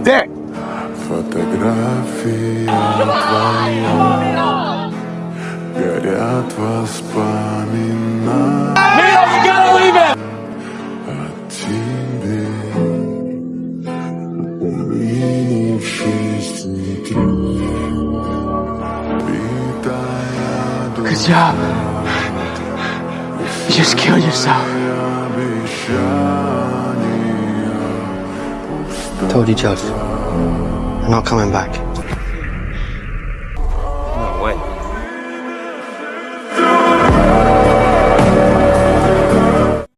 There! Фотография твоя горят воспоминания о тебе. Good job. You just killed yourself. Told you, Judge. I'm not coming back.